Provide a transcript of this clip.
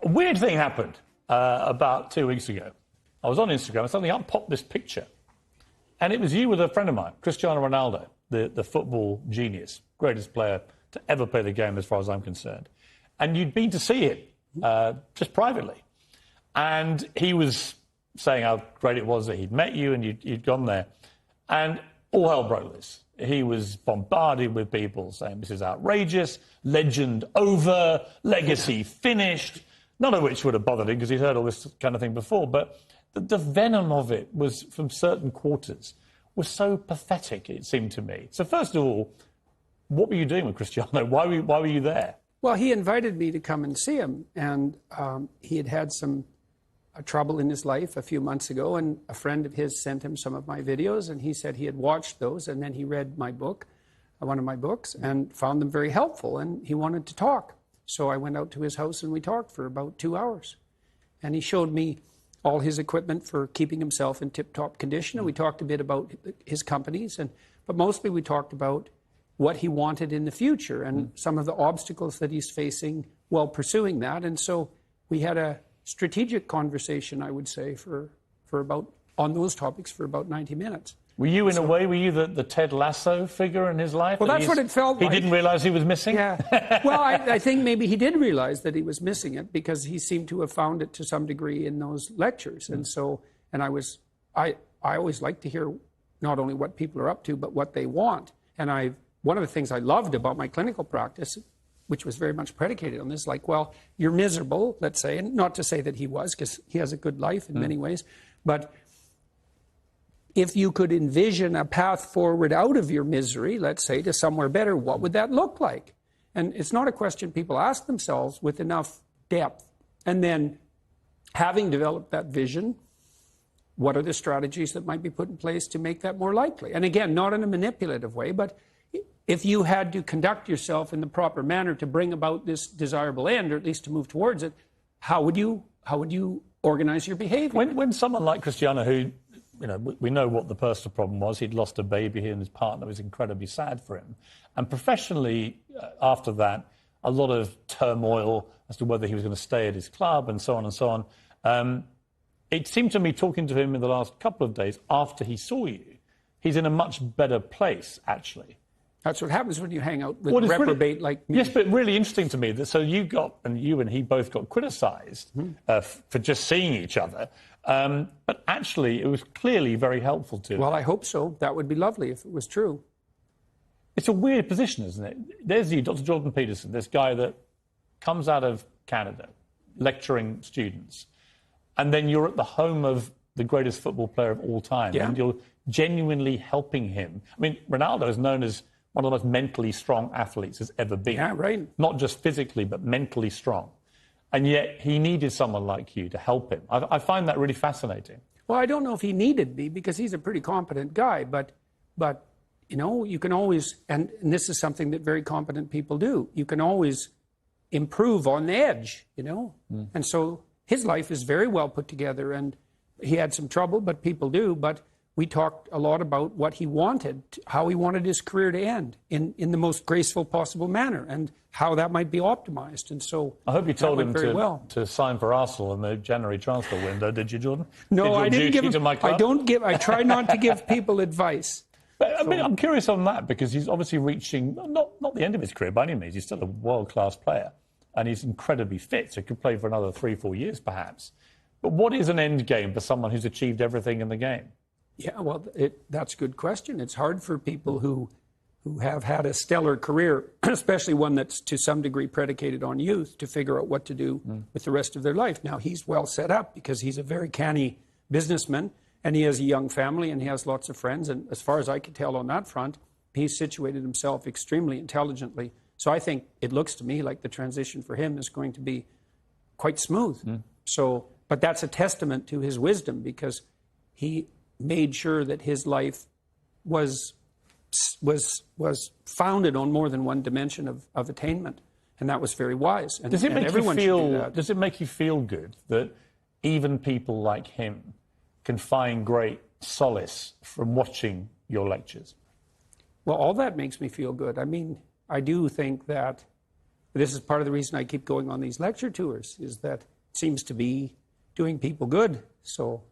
A weird thing happened about 2 weeks ago. I was on Instagram and suddenly up popped this picture. And it was you with a friend of mine, Cristiano Ronaldo, the football genius, greatest player to ever play the game as far as I'm concerned. And you'd been to see him just privately. And he was saying how great it was that he'd met you and you'd gone there. And all hell broke loose. He was bombarded with people saying this is outrageous, legend over, legacy finished, none of which would have bothered him because he'd heard all this kind of thing before. But the venom of it was, from certain quarters, was so pathetic, it seemed to me. So first of all, what were you doing with Cristiano? Why were you there? Well, he invited me to come and see him, and he had had some trouble in his life a few months ago, and a friend of his sent him some of my videos, and he said he had watched those, and then he read my book, one of my books, and found them very helpful, and he wanted to talk. So I went out to his house, and we talked for about 2 hours. And he showed me all his equipment for keeping himself in tip-top condition, and we talked a bit about his companies, but mostly we talked about what he wanted in the future and some of the obstacles that he's facing while pursuing that. And so we had a strategic conversation, I would say, on those topics for about 90 minutes. Were you, in a way, the Ted Lasso figure in his life? Well, that's what it felt like. He didn't realise he was missing? Yeah. Well, I think maybe he did realise that he was missing it because he seemed to have found it to some degree in those lectures. And so, I always like to hear not only what people are up to, but what they want. And one of the things I loved about my clinical practice, which was very much predicated on this, like, well, you're miserable, let's say, and not to say that he was, because he has a good life in many ways, but if you could envision a path forward out of your misery, let's say, to somewhere better, what would that look like? And it's not a question people ask themselves with enough depth. And then, having developed that vision, what are the strategies that might be put in place to make that more likely? And again, not in a manipulative way, but if you had to conduct yourself in the proper manner to bring about this desirable end, or at least to move towards it, how would you organize your behavior? When someone like Cristiano, who, we know what the personal problem was, he'd lost a baby, he and his partner, was incredibly sad for him. And professionally, after that, a lot of turmoil as to whether he was going to stay at his club and so on and so on. It seemed to me, talking to him in the last couple of days after he saw you, he's in a much better place, actually. That's what happens when you hang out with a reprobate like me. Yes, but really interesting to me that so you and he both got criticised for just seeing each other, but actually it was clearly very helpful to him. Well, I hope so. That would be lovely if it was true. It's a weird position, isn't it? There's you, Dr. Jordan Peterson, this guy that comes out of Canada, lecturing students, and then you're at the home of the greatest football player of all time, and you're genuinely helping him. I mean, Ronaldo is known as one of the most mentally strong athletes has ever been. Yeah, right. Not just physically, but mentally strong. And yet he needed someone like you to help him. I find that really fascinating. Well, I don't know if he needed me because he's a pretty competent guy, but you can always, and this is something that very competent people do, you can always improve on the edge, And so his life is very well put together, and he had some trouble, but people do, but we talked a lot about what he wanted, how he wanted his career to end in the most graceful possible manner and how that might be optimized. And so I hope you told him to sign for Arsenal in the January transfer window, did you, Jordan? No, I didn't give him. I try not to give people advice. But I mean, I'm curious on that because he's obviously reaching, not the end of his career by any means. He's still a world-class player and he's incredibly fit, so he could play for another 3-4 years perhaps. But what is an end game for someone who's achieved everything in the game? Yeah, well, that's a good question. It's hard for people who have had a stellar career, especially one that's to some degree predicated on youth, to figure out what to do with the rest of their life. Now, he's well set up because he's a very canny businessman, and he has a young family, and he has lots of friends. And as far as I can tell on that front, he's situated himself extremely intelligently. So I think it looks to me like the transition for him is going to be quite smooth. But that's a testament to his wisdom because he made sure that his life was founded on more than one dimension of attainment, and that was very wise. And, does it make everyone you feel? should do that. Does it make you feel good that even people like him can find great solace from watching your lectures? Well, all that makes me feel good. I mean, I do think that This is part of the reason I keep going on these lecture tours, is that it seems to be doing people good. So